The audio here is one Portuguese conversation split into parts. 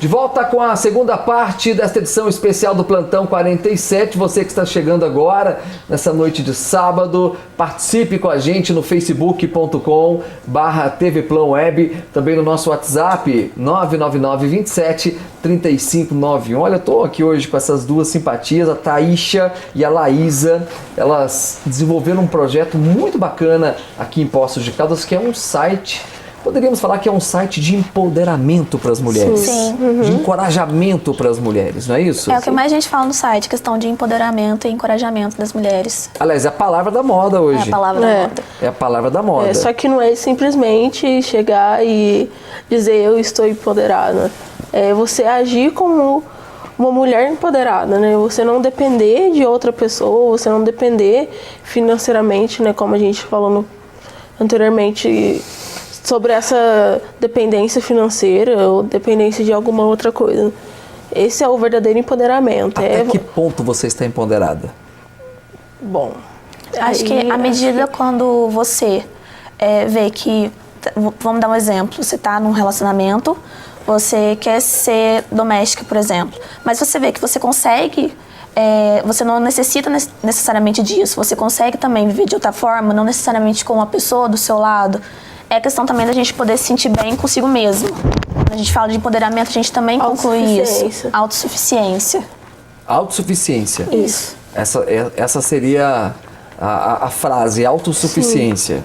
De volta com a segunda parte desta edição especial do Plantão 47. Você que está chegando agora, nessa noite de sábado, participe com a gente no facebook.com/tvplanweb, também no nosso WhatsApp 999273591. Olha, eu estou aqui hoje com essas duas simpatias, a Thaísha e a Laísa. Elas desenvolveram um projeto muito bacana aqui em Poços de Caldas, que é um site... Poderíamos falar que é um site de empoderamento para as mulheres. Sim. De encorajamento para as mulheres, não é isso? É o que mais a gente fala no site, questão de empoderamento e encorajamento das mulheres. Aliás, é a palavra da moda hoje. É a palavra da moda. É a palavra da moda. Só que não é simplesmente chegar e dizer eu estou empoderada. É você agir como uma mulher empoderada, né? Você não depender de outra pessoa, você não depender financeiramente, né? Como a gente falou anteriormente... sobre essa dependência financeira ou dependência de alguma outra coisa. Esse é o verdadeiro empoderamento. Até que ponto você está empoderada? Bom... Acho que à medida quando você vê que... Vamos dar um exemplo. Você está num relacionamento, você quer ser doméstica, por exemplo. Mas você vê que você consegue... você não necessita necessariamente disso. Você consegue também viver de outra forma, não necessariamente com uma pessoa do seu lado. É questão também da gente poder se sentir bem consigo mesmo. Quando a gente fala de empoderamento, a gente também conclui isso. Autossuficiência. Autossuficiência. Isso. Essa seria a frase, autossuficiência. Sim.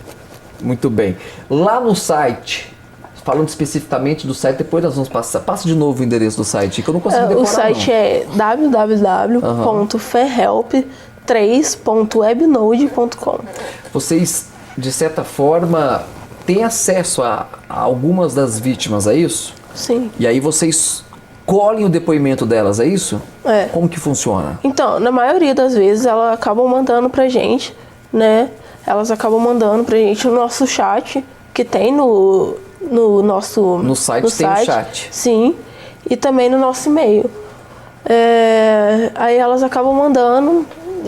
Muito bem. Lá no site, falando especificamente do site, depois nós vamos passar. Passa de novo o endereço do site, que eu não consigo decorar. O site é www.ferhelp3.webnode.com. Vocês, de certa forma... tem acesso a algumas das vítimas, é isso? Sim. E aí vocês colhem o depoimento delas, é isso? É. Como que funciona? Então, na maioria das vezes, elas acabam mandando pra gente, né? Elas acabam mandando pra gente no nosso chat, que tem no nosso... No site tem o chat. Sim. E também no nosso e-mail. Aí elas acabam mandando,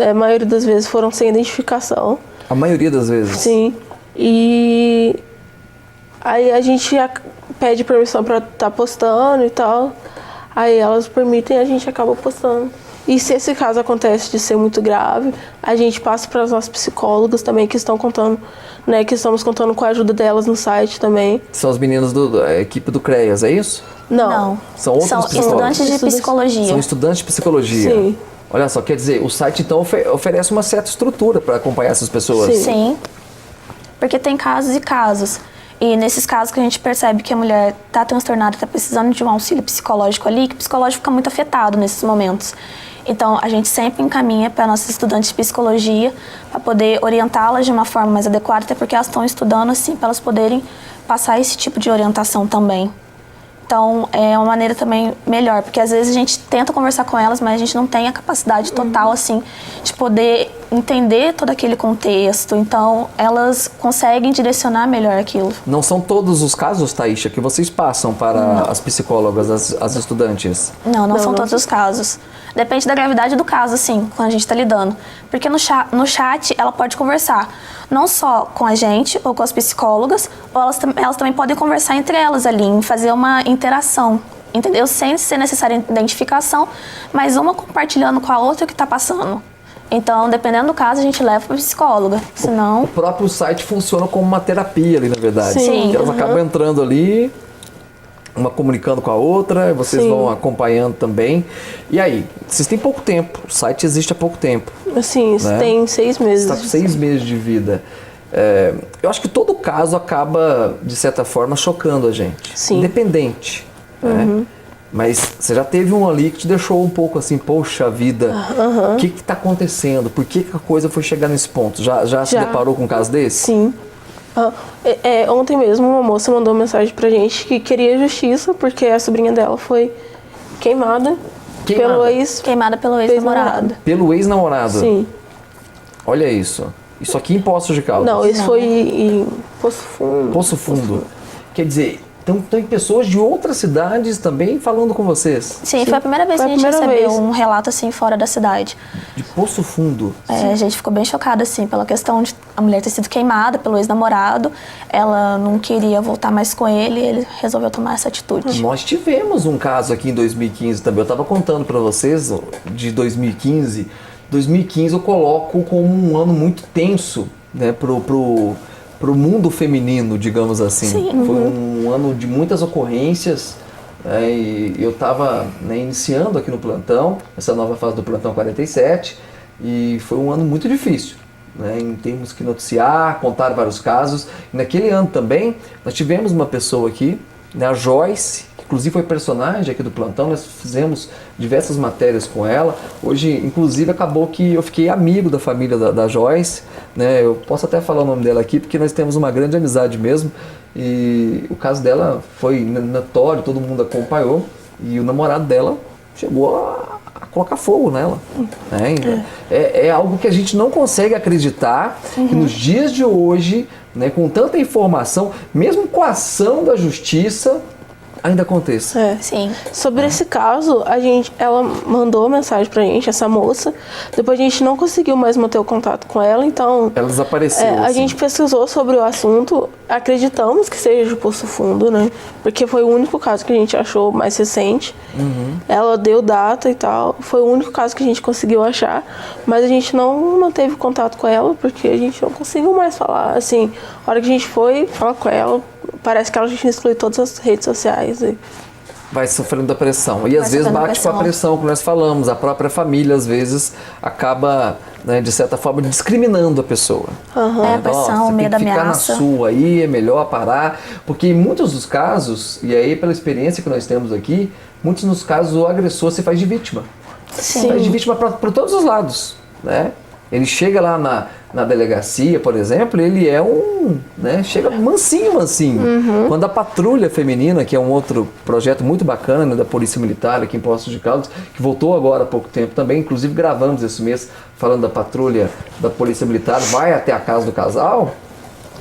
a maioria das vezes foram sem identificação. A maioria das vezes? Sim. E... aí a gente pede permissão para estar postando e tal. Aí elas permitem e a gente acaba postando. E se esse caso acontece de ser muito grave, a gente passa para as nossas psicólogas também que estão contando, né? Que estamos contando com a ajuda delas no site também. São os meninos da equipe do CREAS, é isso? Não. São outros psicólogos? Estudantes de psicologia. São estudantes de psicologia. Sim. Olha só, quer dizer, o site então oferece uma certa estrutura para acompanhar essas pessoas. Sim. Porque tem casos e casos. E nesses casos que a gente percebe que a mulher está transtornada, está precisando de um auxílio psicológico ali, que o psicológico fica muito afetado nesses momentos. Então, a gente sempre encaminha para nossos estudantes de psicologia para poder orientá-las de uma forma mais adequada, até porque elas estão estudando assim, para elas poderem passar esse tipo de orientação também. Então, é uma maneira também melhor, porque às vezes a gente tenta conversar com elas, mas a gente não tem a capacidade total, assim, de poder entender todo aquele contexto. Então, elas conseguem direcionar melhor aquilo. Não são todos os casos, Thaísha, que vocês passam para as psicólogas, as estudantes? Não são todos os casos. Depende da gravidade do caso, assim, quando a gente está lidando. Porque no chat, ela pode conversar não só com a gente ou com as psicólogas, ou elas também podem conversar entre elas ali, fazer uma interação, entendeu? Sem ser necessária identificação, mas uma compartilhando com a outra o que está passando. Então, dependendo do caso, a gente leva para a psicóloga, senão... O próprio site funciona como uma terapia ali, na verdade. Sim. Elas acabam entrando ali, uma comunicando com a outra, vocês vão acompanhando também. E aí, vocês têm pouco tempo, o site existe há pouco tempo. Assim, né? Tem 6 meses. Está com 6 meses de vida. Eu acho que todo caso acaba, de certa forma, chocando a gente. Sim. Independente. Né? Mas você já teve um ali que te deixou um pouco assim, poxa vida, o que está acontecendo? Por que a coisa foi chegar nesse ponto? Já se deparou com um caso desse? Sim. Ontem mesmo uma moça mandou mensagem pra gente que queria justiça porque a sobrinha dela foi queimada pelo ex-namorado. Pelo ex-namorado? Sim. Olha isso. Isso aqui em Poços de Caldas? Não, isso foi em Poço Fundo. Poço Fundo. Quer dizer, Então tem pessoas de outras cidades também falando com vocês. Sim, foi a primeira vez que a gente recebeu um relato assim fora da cidade. De Poço Fundo. A gente ficou bem chocada assim pela questão de a mulher ter sido queimada pelo ex-namorado. Ela não queria voltar mais com ele e ele resolveu tomar essa atitude. Nós tivemos um caso aqui em 2015 também. Eu estava contando para vocês de 2015. 2015 eu coloco como um ano muito tenso, né, pro mundo feminino, digamos assim. Sim. Foi um ano de muitas ocorrências, né, e eu estava, né, iniciando aqui no plantão, essa nova fase do Plantão 47, e foi um ano muito difícil, né, em termos que noticiar, contar vários casos. E naquele ano também, nós tivemos uma pessoa aqui, né, a Joyce, que inclusive foi personagem aqui do plantão, nós fizemos diversas matérias com ela. Hoje, inclusive, acabou que eu fiquei amigo da família da Joyce, né? Eu posso até falar o nome dela aqui, porque nós temos uma grande amizade mesmo, e o caso dela foi notório, todo mundo acompanhou, e o namorado dela chegou a colocar fogo nela. Né? É algo que a gente não consegue acreditar, que nos dias de hoje, né, com tanta informação, mesmo com a ação da justiça, ainda aconteça. Sim. Sobre esse caso, ela mandou mensagem pra gente, essa moça. Depois a gente não conseguiu mais manter o contato com ela, então... Ela desapareceu. A assim. gente pesquisou sobre o assunto, acreditamos que seja de Poço Fundo, né? Porque foi o único caso que a gente achou mais recente. Ela deu data e tal, foi o único caso que a gente conseguiu achar, mas a gente não manteve contato com ela, porque a gente não conseguiu mais falar. Assim, a hora que a gente foi falar com ela, parece que ela já excluiu todas as redes sociais. Vai sofrendo da pressão. E às vezes bate com a pressão que nós falamos. A própria família, às vezes, acaba, né, de certa forma, discriminando a pessoa. A pressão, o medo da ameaça. Ficar na sua aí, é melhor parar. Porque em muitos dos casos, e aí pela experiência que nós temos aqui, muitos dos casos o agressor se faz de vítima. Sim. Se faz de vítima para todos os lados, né? Ele chega lá na delegacia, por exemplo, ele é né, chega mansinho. Quando a Patrulha Feminina, que é um outro projeto muito bacana, né, da Polícia Militar aqui em Poços de Caldas, que voltou agora há pouco tempo também, inclusive gravamos esse mês falando da Patrulha da Polícia Militar, vai até a casa do casal,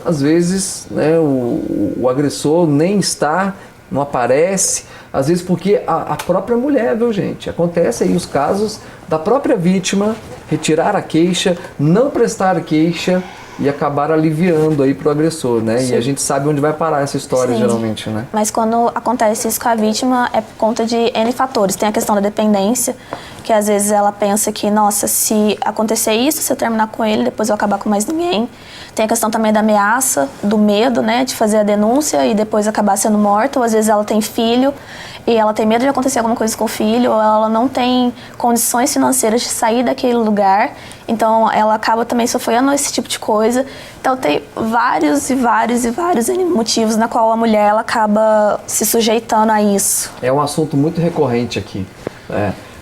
às vezes, né, o agressor nem está, não aparece, às vezes porque a própria mulher, viu, gente? Acontece aí os casos da própria vítima retirar a queixa, não prestar queixa e acabar aliviando aí pro agressor, né? Sim. E a gente sabe onde vai parar essa história. Sim. Geralmente, né? Mas quando acontece isso com a vítima é por conta de N fatores. Tem a questão da dependência, que às vezes ela pensa que, nossa, se acontecer isso, se eu terminar com ele, depois eu acabar com mais ninguém. Tem a questão também da ameaça, do medo, né, de fazer a denúncia e depois acabar sendo morta. Ou às vezes ela tem filho e ela tem medo de acontecer alguma coisa com o filho, ou ela não tem condições financeiras de sair daquele lugar. Então ela acaba também sofrendo esse tipo de coisa. Então tem vários motivos na qual a mulher ela acaba se sujeitando a isso. É um assunto muito recorrente aqui.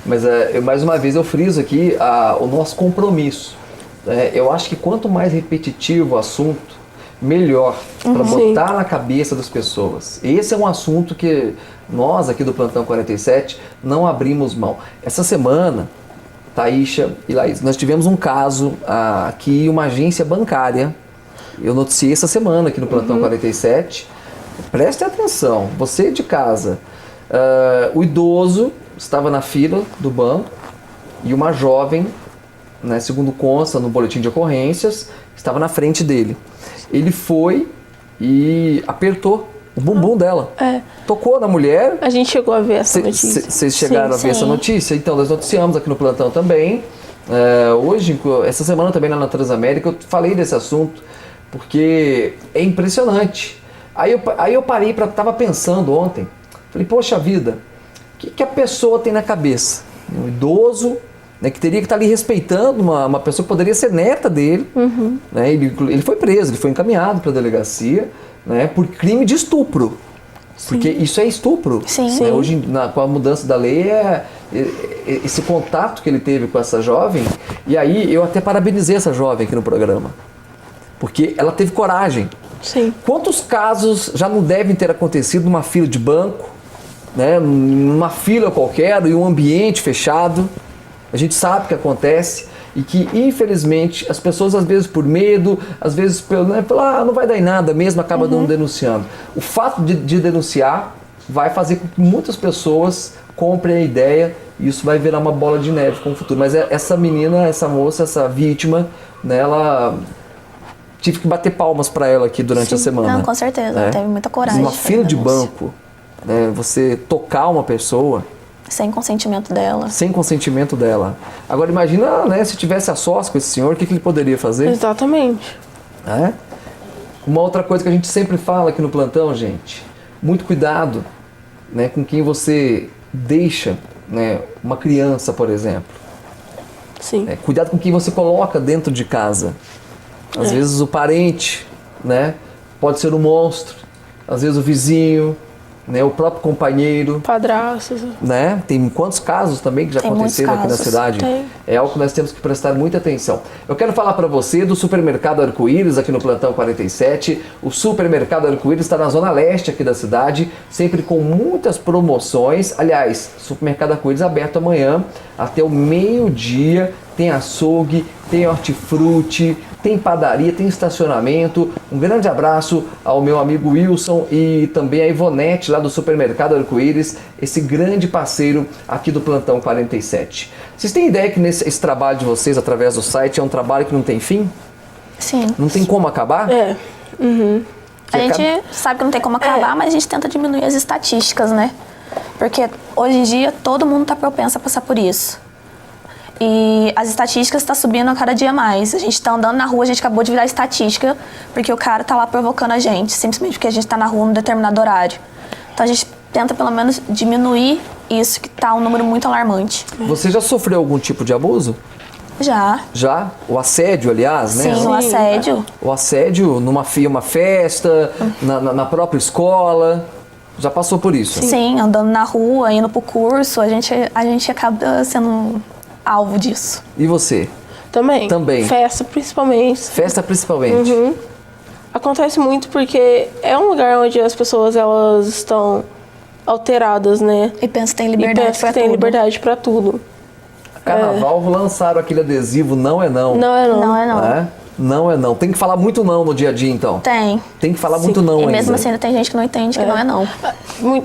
Mas mais uma vez eu friso aqui o nosso compromisso. Eu acho que quanto mais repetitivo o assunto, melhor para botar na cabeça das pessoas. Esse é um assunto que nós aqui do Plantão 47 não abrimos mão. Essa semana, Thaísha e Laís, nós tivemos um caso aqui, uma agência bancária. Eu noticiei essa semana aqui no Plantão 47. Preste atenção, você de casa, o idoso estava na fila do banco e uma jovem, né, segundo consta no boletim de ocorrências, estava na frente dele. Ele foi e apertou o bumbum dela. Tocou na mulher. A gente chegou a ver essa notícia. Vocês chegaram a ver essa notícia? Então, nós noticiamos aqui no plantão também. Hoje, essa semana também na Transamérica, eu falei desse assunto, porque é impressionante. Aí eu parei, estava pensando ontem, falei, poxa vida, o que a pessoa tem na cabeça? Um idoso, né, que teria que estar ali respeitando uma pessoa que poderia ser neta dele. Né, ele foi preso, ele foi encaminhado para a delegacia, né, por crime de estupro. Sim. Porque isso é estupro. Sim. Né, hoje, com a mudança da lei, esse contato que ele teve com essa jovem. E aí eu até parabenizei essa jovem aqui no programa, porque ela teve coragem. Sim. Quantos casos já não devem ter acontecido numa fila de banco, né, numa fila qualquer, em um ambiente fechado? A gente sabe que acontece. e que, infelizmente, as pessoas, às vezes por medo, às vezes pelo, né, não vai dar em nada mesmo, acaba não denunciando. O fato de denunciar vai fazer com que muitas pessoas comprem a ideia e isso vai virar uma bola de neve com o futuro. Mas essa menina, essa moça, essa vítima, né, ela... Tive que bater palmas para ela aqui durante a semana. Não, com certeza, ela teve muita coragem. Numa de fazer fila de denúncia. banco, né, você tocar uma pessoa Sem consentimento dela. sem consentimento dela. Agora imagina, né, se tivesse a sós com esse senhor, o que ele poderia fazer? Exatamente. Né? Uma outra coisa que a gente sempre fala aqui no plantão, gente, muito cuidado, né, com quem você deixa, né, uma criança, por exemplo. Sim. Cuidado com quem você coloca dentro de casa. Às vezes o parente, né, pode ser um monstro, às vezes o vizinho, né, o próprio companheiro, Padrastos. né? Tem quantos casos também que já Tem aconteceram aqui na muitos cidade? Tem. É algo que nós temos que prestar muita atenção. Eu quero falar para você do Supermercado Arco-Íris aqui no Plantão 47. O Supermercado Arco-Íris está na zona leste aqui da cidade, sempre com muitas promoções. Aliás, Supermercado Arco-Íris aberto amanhã até o meio-dia. Tem açougue, tem hortifruti, tem padaria, tem estacionamento. Um grande abraço ao meu amigo Wilson e também a Ivonete lá do Supermercado Arco-Íris, esse grande parceiro aqui do Plantão 47. Vocês têm ideia que esse trabalho de vocês através do site é um trabalho que não tem fim? Sim. Não tem como acabar? É. A gente sabe que não tem como acabar, mas a gente tenta diminuir as estatísticas, né? Porque hoje em dia todo mundo está propenso a passar por isso. E as estatísticas estão subindo a cada dia mais. A gente está andando na rua, a gente acabou de virar estatística, porque o cara está lá provocando a gente, simplesmente porque a gente está na rua num determinado horário. Então a gente tenta pelo menos diminuir isso, que está um número muito alarmante. Você já sofreu algum tipo de abuso? Já. Já? O assédio, aliás, né? Sim, o assédio. O assédio numa uma festa, na própria escola. Já passou por isso? Sim, andando na rua, indo pro curso, a gente acaba sendo alvo disso. E você? Também. Também. Festa, principalmente. Festa principalmente? Acontece muito porque é um lugar onde as pessoas elas estão alteradas, né? E pensa que tem E liberdade pensa pra que tem tudo. liberdade pra tudo. Carnaval lançaram aquele adesivo Não é Não. Não é não. Não é não. Né? Não é não. Tem que falar muito não no dia a dia, então. Tem. Tem que falar muito não E ainda. mesmo assim ainda tem gente que não entende que não é não.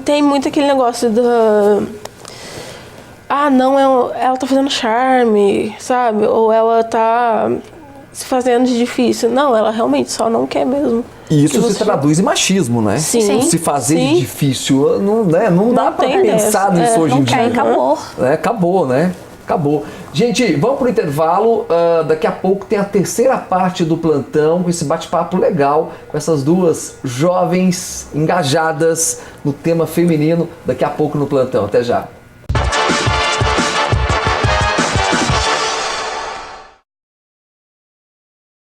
Tem muito aquele negócio da... Ah, não, ela tá fazendo charme, sabe? Ou ela tá se fazendo de difícil. Não, ela realmente só não quer mesmo. E isso que se você- traduz em machismo, né? Sim. Se fazer Sim. de difícil, não, né? Não dá Não pra tem pensar dessa. nisso hoje Não em quer dia. e acabou. Acabou, né? Acabou. Gente, vamos pro intervalo. Daqui a pouco tem a terceira parte do plantão, com esse bate-papo legal, com essas duas jovens engajadas no tema feminino. Daqui a pouco no plantão. Até já.